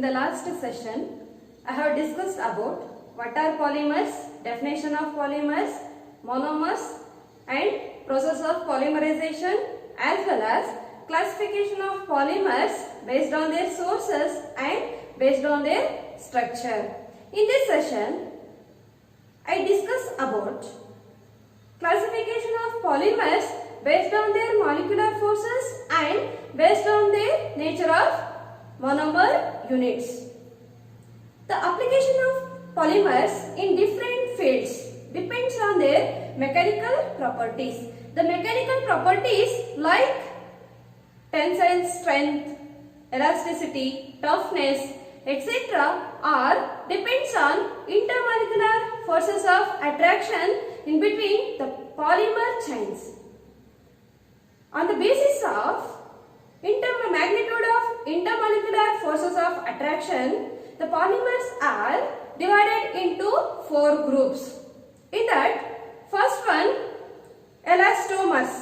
the last session, I have discussed about what are polymers, definition of polymers, monomers and process of polymerization, as well as classification of polymers based on their sources and based on their structure. In this session, I discuss about classification of polymers based on their molecular forces and based on their nature of monomer units. The application of polymers in different fields depends on their mechanical properties. The mechanical properties like tensile strength, elasticity, toughness, etc. are depends on intermolecular forces of attraction in between the polymer chains. On the basis of magnitude of intermolecular forces of attraction, the polymers are divided into 4 groups. In that, first one, elastomers.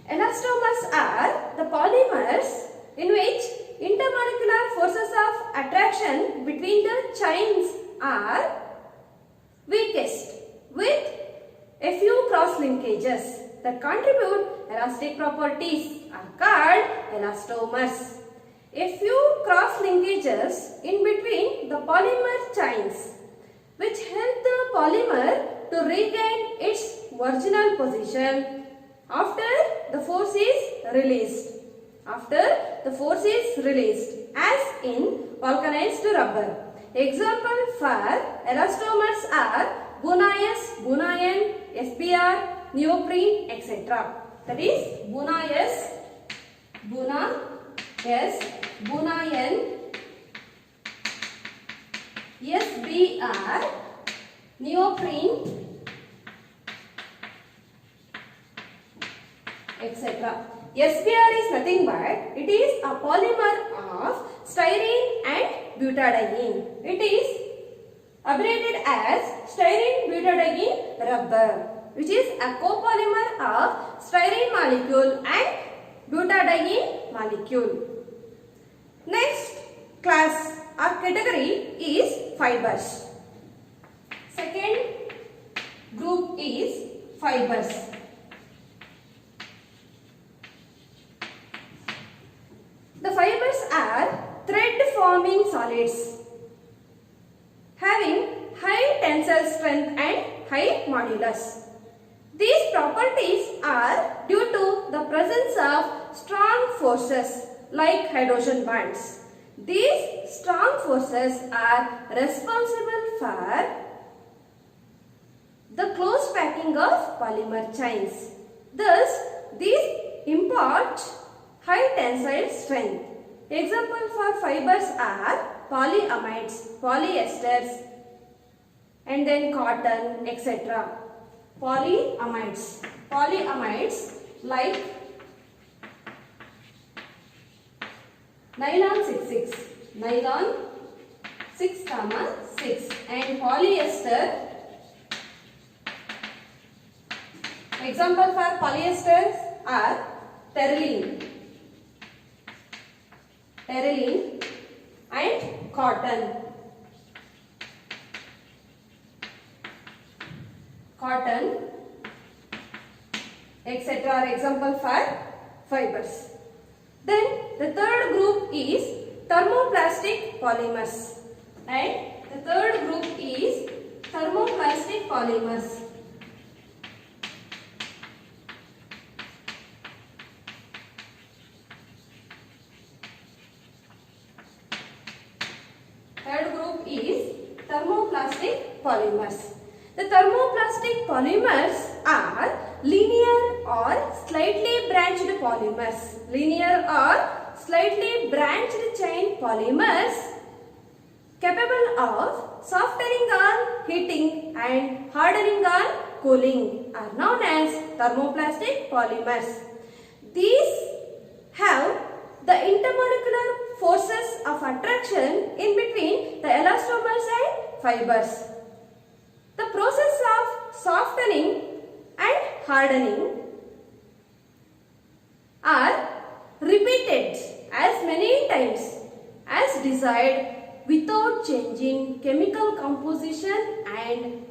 Elastomers are the polymers in which intermolecular forces of attraction between the chains are weakest with a few cross linkages that contribute elastic properties are called elastomers. A few cross linkages in between the polymer chains which help the polymer to regain its original position after the force is released. As in vulcanized rubber. Example for elastomers are Bunayan, SBR, neoprene, etc. That is Bunayan, SBR, neoprene, etc. SBR is nothing but it is a polymer of styrene and butadiene. It is abbreviated as styrene butadiene rubber, which is a copolymer of styrene molecule and butadiene molecule. Next class or category is fibers. Second group is fibers. The fibers are thread-forming solids having high tensile strength and high modulus. These properties are due to the presence of strong forces like hydrogen bonds. These strong forces are responsible for the close packing of polymer chains. Thus, these impart high tensile strength. Example for fibers are polyamides, polyesters, and then cotton, etc. Polyamides like nylon 6, and polyester. Example for polyesters are terylene and cotton, etc. are example for fibers. Then the third group is thermoplastic polymers, and the third group is thermoplastic polymers. Third group is thermoplastic polymers. The thermoplastic polymers are linear or slightly branched polymers. Linear or slightly branched chain polymers capable of softening on heating and hardening on cooling are known as thermoplastic polymers. These have the intermolecular forces of attraction in between the elastomers and fibers. The process of softening and hardening are repeated as many times as desired without changing chemical composition and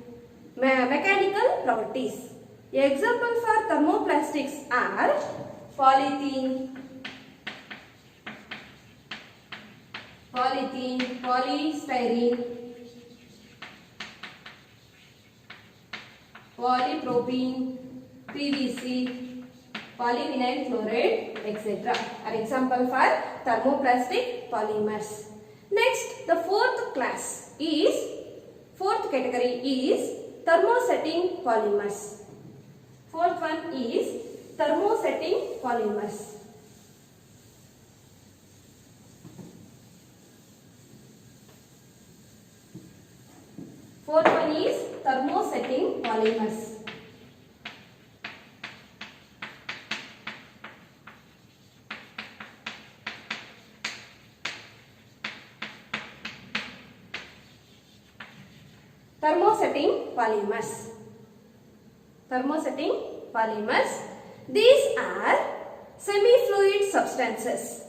mechanical properties. Examples for thermoplastics are polythene, polystyrene, polypropylene, PVC, polyvinyl chloride, etc. are example for thermoplastic polymers. Next, the fourth category is thermosetting polymers. Fourth one is thermosetting polymers. Fourth one is thermosetting polymers. Thermosetting polymers. Thermosetting polymers. These are semi-fluid substances.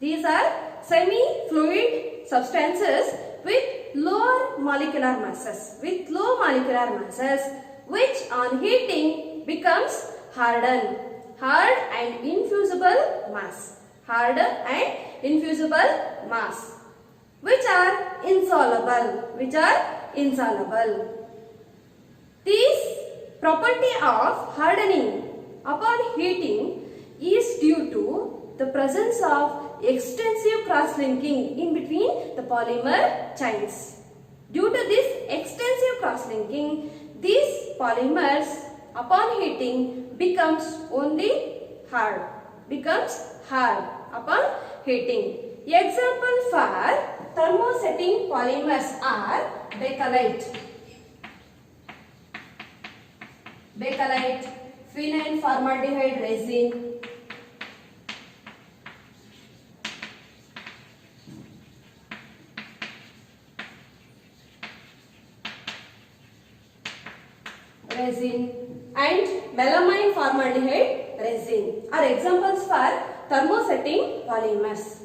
These are semi-fluid substances with lower molecular masses. With low molecular masses, which on heating becomes hard and infusible mass. Hard and infusible mass. Which are insoluble. This property of hardening upon heating is due to the presence of extensive cross-linking in between the polymer chains. Due to this extensive cross-linking, these polymers upon heating becomes hard upon heating. Example for thermosetting polymers are bakelite, phenyl formaldehyde resin, and melamine formaldehyde resin are examples for thermosetting polymers.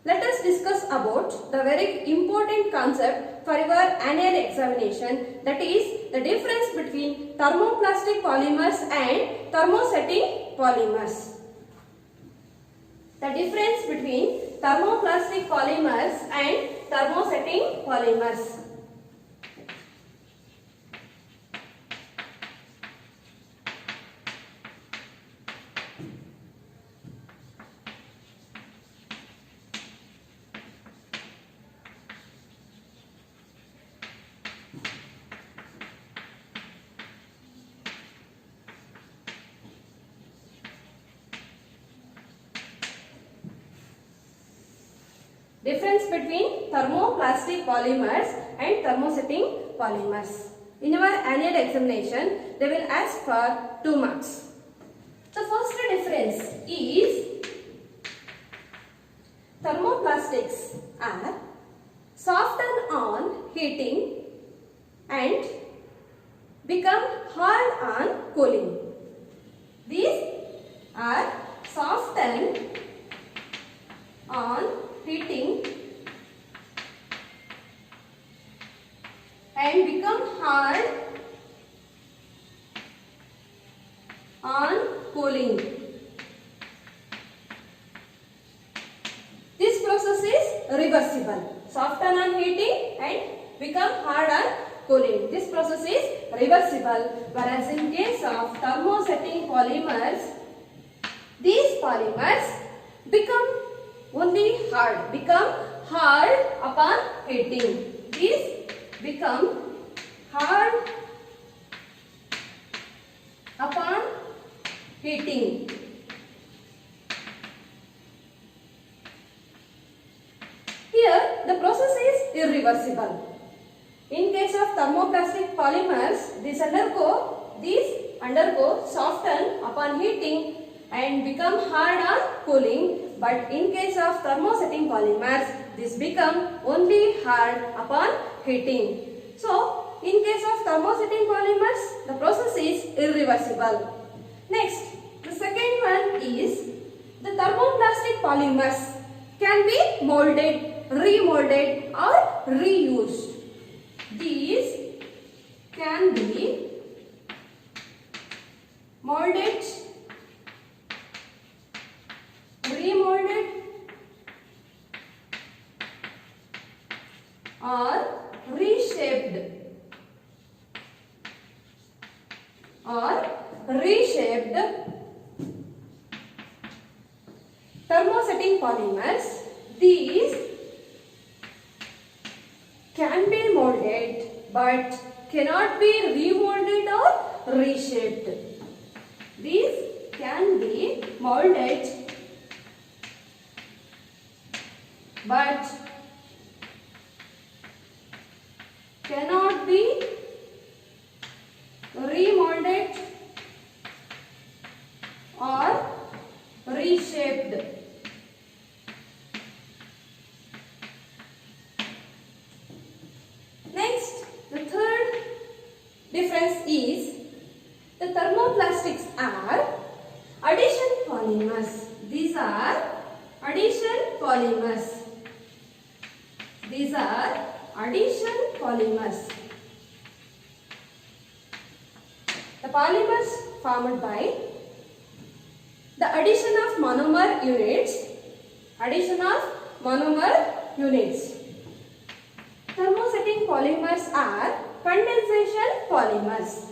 Let us discuss about the very important concept for your annual examination, that is the difference between thermoplastic polymers and thermosetting polymers. The difference between thermoplastic polymers and thermosetting polymers. Difference between thermoplastic polymers and thermosetting polymers. In our annual examination, they will ask for 2 marks. The first difference is thermoplastics are soften on heating and become hard on cooling. These are softened on heating and become hard on cooling. This process is reversible. Soften on heating and become hard on cooling. This process is reversible, whereas in case of thermosetting polymers, these polymers become hard upon heating. These become hard upon heating. Here the process is irreversible. In case of thermoplastic polymers, these undergo soften upon heating and become hard on cooling. But in case of thermosetting polymers, this become only hard upon heating. So, in case of thermosetting polymers, polymers, the process is irreversible. Next, the second one is the thermoplastic polymers can be molded, remolded or reused. These can be molded, remolded or reshaped thermosetting polymers. These can be molded but cannot be remolded or reshaped. These can be molded but cannot be remolded or reshaped. Next, the third difference is the thermoplastics are addition polymers. These are addition polymers. These are addition polymers. The polymers formed by the addition of monomer units. Addition of monomer units. Thermosetting polymers are condensation polymers.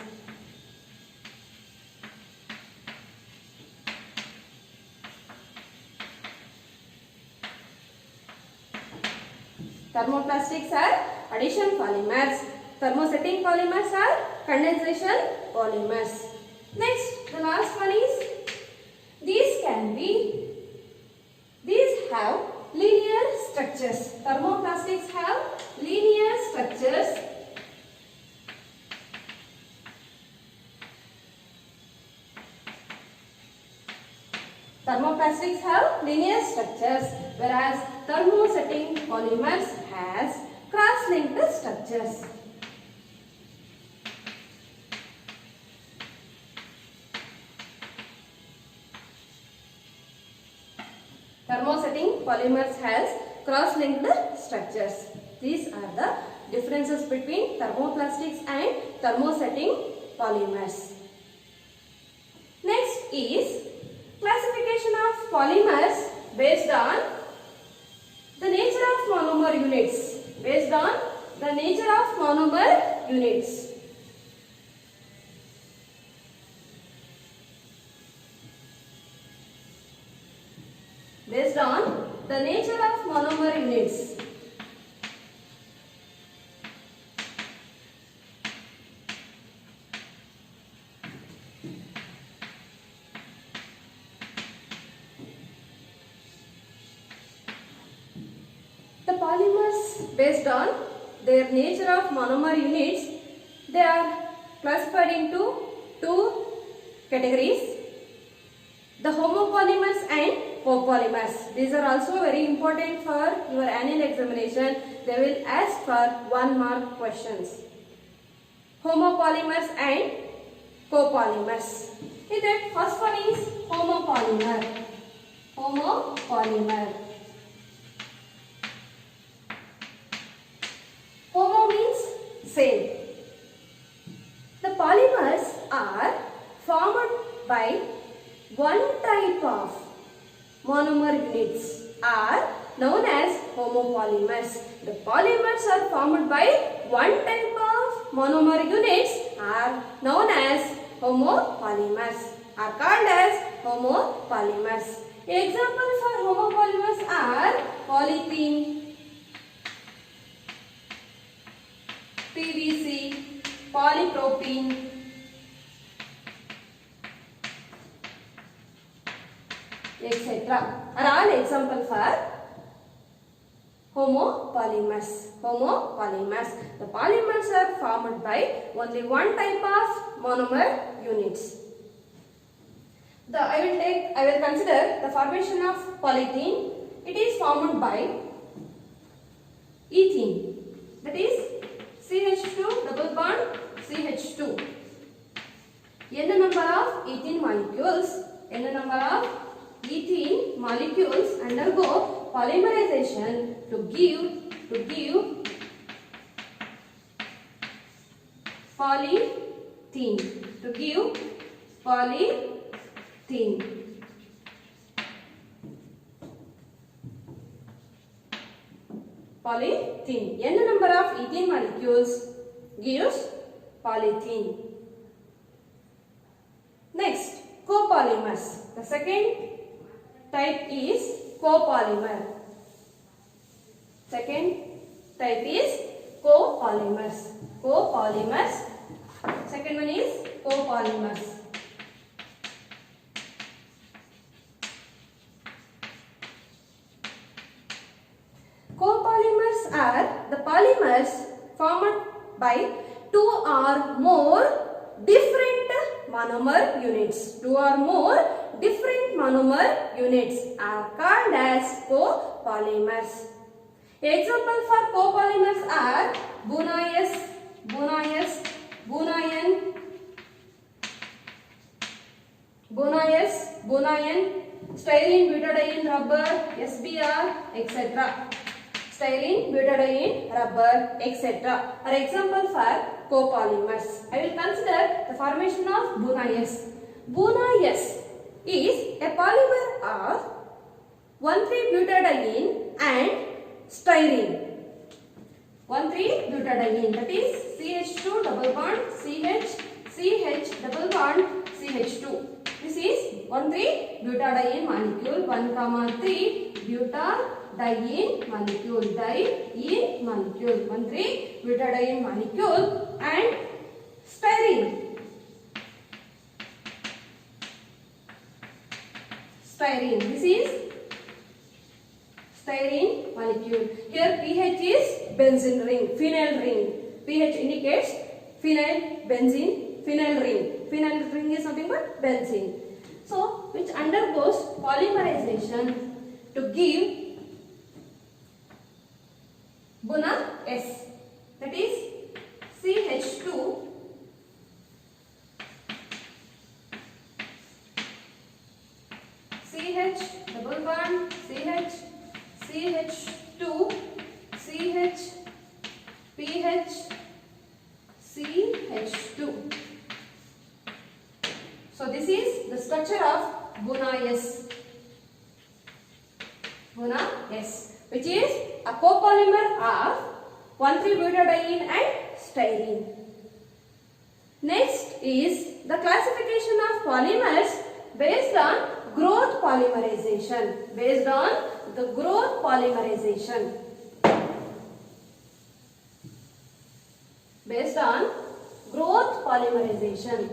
Thermoplastics are addition polymers. Thermosetting polymers are condensation polymers. Next, the last one is these have linear structures. Thermoplastics have linear structures. Thermoplastics have linear structures, whereas thermosetting polymers has cross-linked structures. Thermosetting polymers has cross-linked structures. These are the differences between thermoplastics and thermosetting polymers. Next is classification of polymers based on the nature of monomer units. Based on the nature of monomer units. Based on the nature of monomer units. The polymers based on their nature of monomer units, they are classified into two categories. The homopolymers and copolymers. These are also very important for your annual examination. They will ask for 1 mark questions. Homopolymers and copolymers. In that, first one is homopolymer. Homopolymer. Homo means same. The polymers are formed by one type of monomer units are known as homopolymers. The polymers are formed by one type of monomer units are known as homopolymers, are called as homopolymers. Examples for homopolymers are polythene, PVC, polypropylene, etc. are all examples for homopolymers. Homopolymers. The polymers are formed by only one type of monomer units. I will consider the formation of polythene. It is formed by ethene. That is CH2 double bond CH2. N number of ethene molecules, N number of ethene molecules undergo polymerization to give polythene, to give polythene. Polythene. N number of ethene molecules gives polythene. Next, copolymers. The second type is copolymer. Second type is copolymers. Copolymers. Second one is copolymers. Copolymers are the polymers formed by two or more different monomer units. Two or more different monomer units are called as copolymers. Example for copolymers are Bunayan, styrene butadiene rubber, SBR, etc. Styrene butadiene rubber, etc. are example for copolymers. I will consider the formation of Bunayan. Bunayan is a polymer of 1,3-butadiene and styrene. 1,3-butadiene, that is CH2 double bond CH double bond CH2. This is 1,3-butadiene molecule, 1,3-butadiene molecule, diene molecule, 1,3-butadiene molecule and styrene. This is styrene molecule. Here pH is benzene ring, phenyl ring. pH indicates phenyl, benzene, phenyl ring. Phenyl ring is nothing but benzene. So, which undergoes polymerization to give Bunayan. That is CH2 CH double bond CH2 CH pH CH2. So this is the structure of Bunayan, which is a copolymer of 1,3-butadiene and styrene. Next is the classification of polymers based on growth polymerization. Based on the growth polymerization. Based on growth polymerization.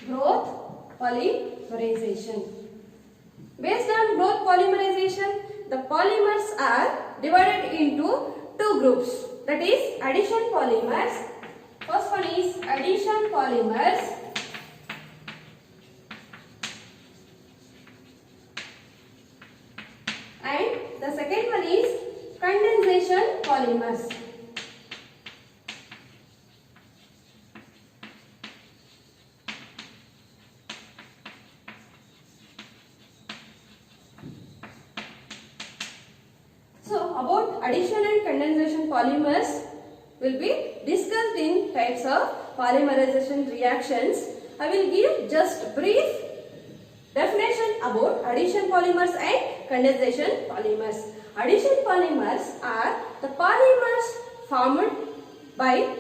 Growth polymerization. Based on growth polymerization, the polymers are divided into two groups. That is addition polymers. First one is addition polymers. And the second one is condensation polymers. So about addition and condensation polymers will be discussed in types of polymerization reactions. I will give just brief definition about addition polymers and condensation polymers. Addition polymers are the polymers formed by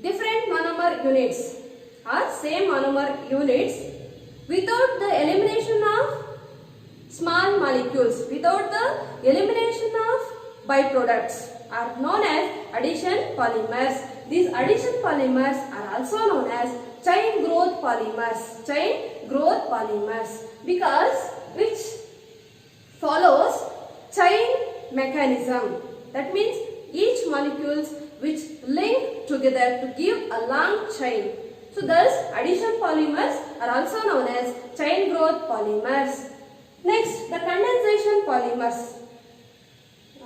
different monomer units or same monomer units without the elimination of small molecules, without the elimination of byproducts are known as addition polymers. These addition polymers are also known as chain growth polymers. Chain growth polymers because which follows chain mechanism. That means each molecules which link together to give a long chain. So So thus addition polymers are also known as chain growth polymers. Next, the condensation polymers.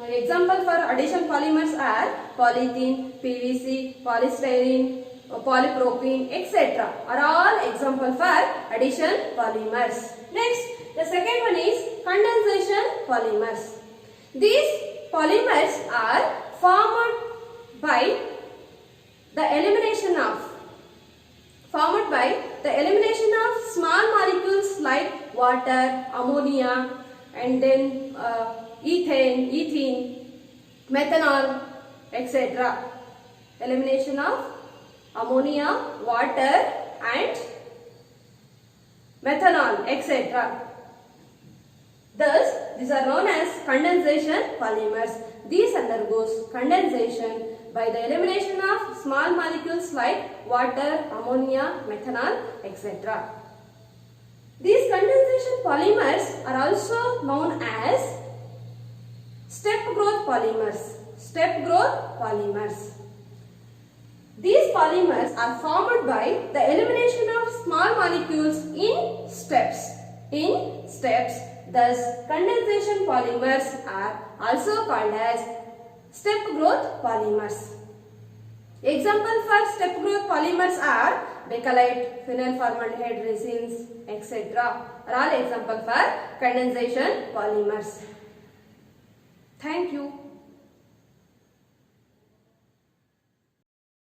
Example for addition polymers are polythene, PVC, polystyrene, polypropylene, etc. are all example for addition polymers. Next, the second one is condensation polymers. These polymers are formed by the elimination of small molecules like water, ammonia, and then ethene, methanol, etc. Elimination of ammonia, water, and methanol, etc. Thus, these are known as condensation polymers. These undergoes condensation by the elimination of small molecules like water, ammonia, methanol, etc. These condensation polymers are also known as step growth polymers. Step growth polymers. These polymers are formed by the elimination of small molecules in steps. Thus, condensation polymers are also called as step growth polymers. Example for step growth polymers are bakelite, phenyl formaldehyde resins, etc. are all example for condensation polymers. Thank you.